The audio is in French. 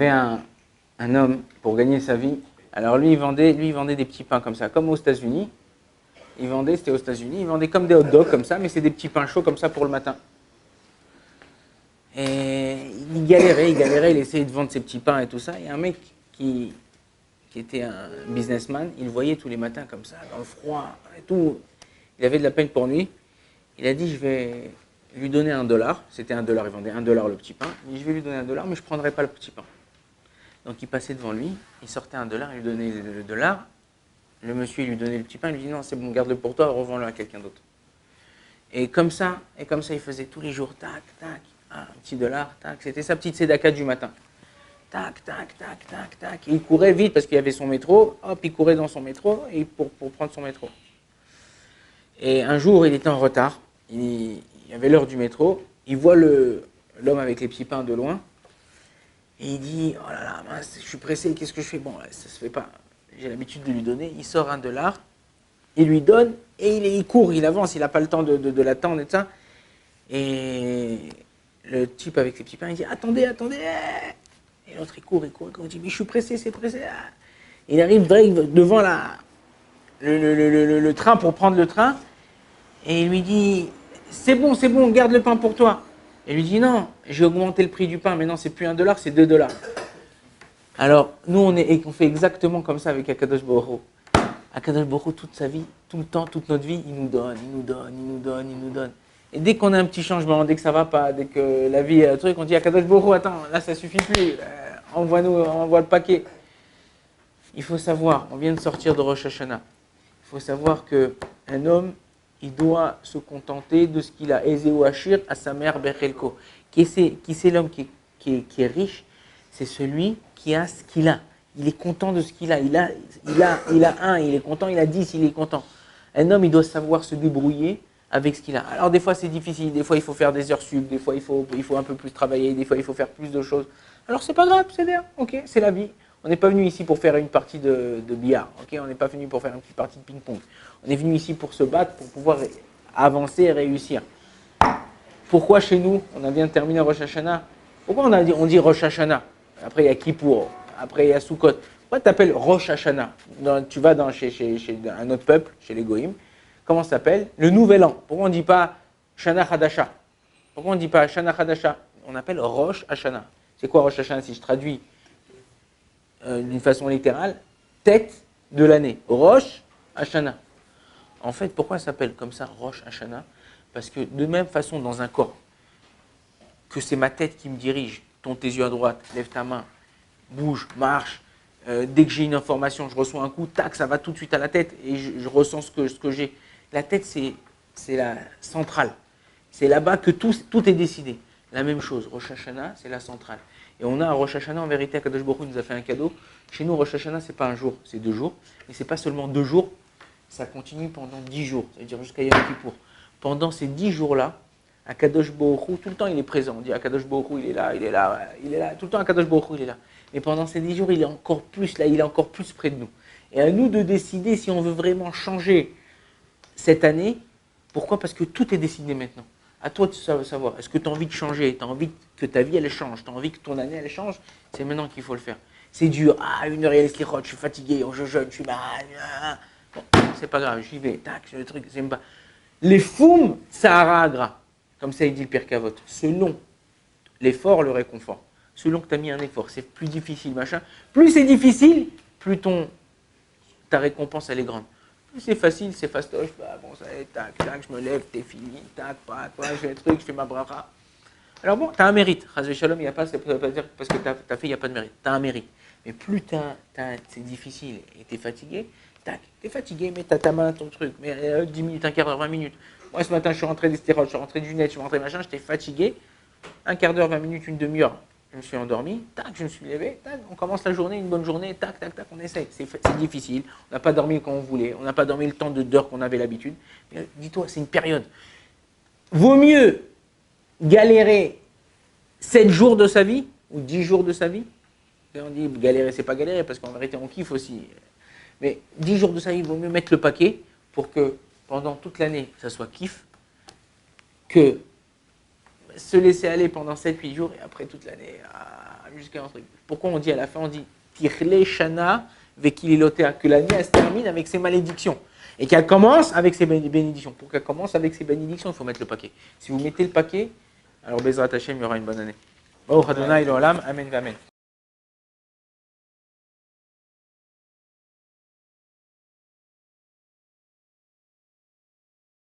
avait un homme, pour gagner sa vie, alors lui, il vendait des petits pains comme ça, comme aux États-Unis. C'était aux États-Unis, il vendait comme des hot dogs comme ça, mais c'est des petits pains chauds comme ça pour le matin. Et il galérait, il essayait de vendre ses petits pains et tout ça. Et un mec qui était un businessman, il le voyait tous les matins comme ça, dans le froid et tout. Il avait de la peine pour lui. Il a dit, je vais lui donner $1. C'était $1, il vendait $1 le petit pain. Il dit, je vais lui donner $1, mais je ne prendrai pas le petit pain. Donc il passait devant lui, il sortait $1, il lui donnait le dollar. Le monsieur il lui donnait le petit pain, il lui dit, non, c'est bon, garde-le pour toi, revends-le à quelqu'un d'autre. Et comme ça, il faisait tous les jours, tac, tac, un petit dollar, tac. C'était sa petite sédaka du matin. Tac, tac, tac, tac, tac. Et il courait vite parce qu'il y avait son métro. Hop, il courait dans son métro et pour prendre son métro. Et un jour, il était en retard. Il y avait l'heure du métro. Il voit l'homme avec les petits pains de loin. Et il dit, oh là là, mince, je suis pressé, qu'est-ce que je fais? Bon, là, ça se fait pas. J'ai l'habitude de lui donner. Il sort $1, il lui donne et il court, il avance, il n'a pas le temps de l'attendre et tout ça. Et le type avec les petits pains, il dit, attendez, attendez. Et l'autre, il court, il dit, mais je suis pressé, c'est pressé. Il arrive devant le train pour prendre le train. Et il lui dit, c'est bon, garde le pain pour toi. Et il lui dit, non, j'ai augmenté le prix du pain, mais non, c'est plus $1, c'est $2. Alors, nous, on fait exactement comme ça avec Akadosh Baruch Hu. Akadosh Baruch Hu, toute sa vie, tout le temps, toute notre vie, il nous donne, il nous donne, il nous donne, il nous donne. Et dès qu'on a un petit changement, dès que ça va pas, dès que la vie est un truc, on dit Akadosh Baruch Hu, attends, là ça suffit plus, envoie le paquet. Il faut savoir, on vient de sortir de Rosh Hashanah, il faut savoir qu'un homme, il doit se contenter de ce qu'il a. Ezeu Ashir à sa mère Bechelko. Qui c'est l'homme qui est riche? C'est celui qui a ce qu'il a. Il est content de ce qu'il a. Il a un, il est content, il a 10, il est content. Un homme, il doit savoir se débrouiller avec ce qu'il a. Alors des fois c'est difficile, des fois il faut faire des heures sup, des fois il faut un peu plus travailler, des fois il faut faire plus de choses. Alors c'est pas grave, c'est bien, ok, c'est la vie. On n'est pas venu ici pour faire une partie de billard, ok, on n'est pas venu pour faire une petite partie de ping-pong. On est venu ici pour se battre, pour pouvoir avancer et réussir. Pourquoi chez nous, on a bien terminé Rosh Hashanah? Pourquoi on dit Rosh Hashanah? Après il y a Kippour, après il y a Sukkot. Pourquoi tu t'appelles Rosh Hashanah? Tu vas chez un autre peuple, chez les Goïms, comment ça s'appelle? Le Nouvel An. Pourquoi on ne dit pas Shana Hadasha? Pourquoi on ne dit pas Shana Hadasha? On appelle Rosh Hashanah. C'est quoi Rosh Hashanah si je traduis d'une façon littérale? Tête de l'année. Rosh Hashanah. En fait, pourquoi ça s'appelle comme ça Rosh Hashanah? Parce que de même façon dans un corps, que c'est ma tête qui me dirige, tourne tes yeux à droite, lève ta main, bouge, marche. Dès que j'ai une information, je reçois un coup, tac, ça va tout de suite à la tête et je ressens ce que j'ai. La tête, c'est la centrale. C'est là-bas que tout est décidé. La même chose, Rosh Hashanah, c'est la centrale. Et on a un Rosh Hashanah, en vérité, Akadosh Baruch Hu nous a fait un cadeau. Chez nous, Rosh Hashanah, c'est pas un jour, c'est 2 jours. Et c'est pas seulement 2 jours, ça continue pendant 10 jours, c'est-à-dire jusqu'à Yom Kippour. Pendant ces 10 jours-là, Akadosh Baruch Hu, tout le temps il est présent. On dit Akadosh Baruch Hu, il est là, il est là, il est là. Tout le temps Akadosh Baruch Hu, il est là. Mais pendant ces 10 jours, il est encore plus là, il est encore plus près de nous. Et à nous de décider si on veut vraiment changer cette année. Pourquoi? Parce que tout est décidé maintenant. À toi de savoir, est-ce que tu as envie de changer? Tu as envie que ta vie elle change? Tu as envie que ton année elle change? C'est maintenant qu'il faut le faire. C'est dur. Ah, 1 heure et les je suis fatigué, je jeûne, je suis malade. Bon, c'est pas grave, j'y vais. Tac, le truc, c'est pas. Les foum, Sahara Agra. Comme ça, il dit le Pirkei Avot. Selon l'effort, le réconfort. Selon que tu as mis un effort, c'est plus difficile, machin. Plus c'est difficile, plus ta récompense, elle est grande. Plus c'est facile, c'est fastoche. Bah, bon, ça y est, tac, tac, je me lève, t'es fini, tac, tac, je fais le truc, je fais ma bracha. Alors bon, tu as un mérite. Chazvé Shalom, il n'y a pas, ça ne veut pas dire parce que tu as fait, il n'y a pas de mérite. Tu as un mérite. Mais plus c'est difficile et tu es fatigué, tac, tu es fatigué, mais tu as ta main, ton truc. Mais 10 minutes, un quart d'heure, 20 minutes. Moi, ce matin, je suis rentré des stérols, je suis rentré du net, je suis rentré machin, j'étais fatigué. Un quart d'heure, 20 minutes, une demi-heure, je me suis endormi, tac, je me suis levé, tac, on commence la journée, une bonne journée, tac, tac, tac, on essaye. C'est difficile, on n'a pas dormi quand on voulait, on n'a pas dormi le temps d'heure qu'on avait l'habitude. Mais dis-toi, c'est une période. Vaut mieux galérer 7 jours de sa vie ou 10 jours de sa vie. Et on dit galérer, c'est pas galérer parce qu'en vérité, on kiffe aussi. Mais 10 jours de sa vie, il vaut mieux mettre le paquet pour que pendant toute l'année, ça soit kiff, que se laisser aller pendant 7-8 jours et après toute l'année, jusqu'à un truc. Pourquoi on dit à la fin, on dit Tirle Shana Vekililotea, que l'année elle se termine avec ses malédictions et qu'elle commence avec ses bénédictions. Pour qu'elle commence avec ses bénédictions, il faut mettre le paquet. Si vous mettez le paquet, alors Bezrat Hashem, il y aura une bonne année. Amen, amen.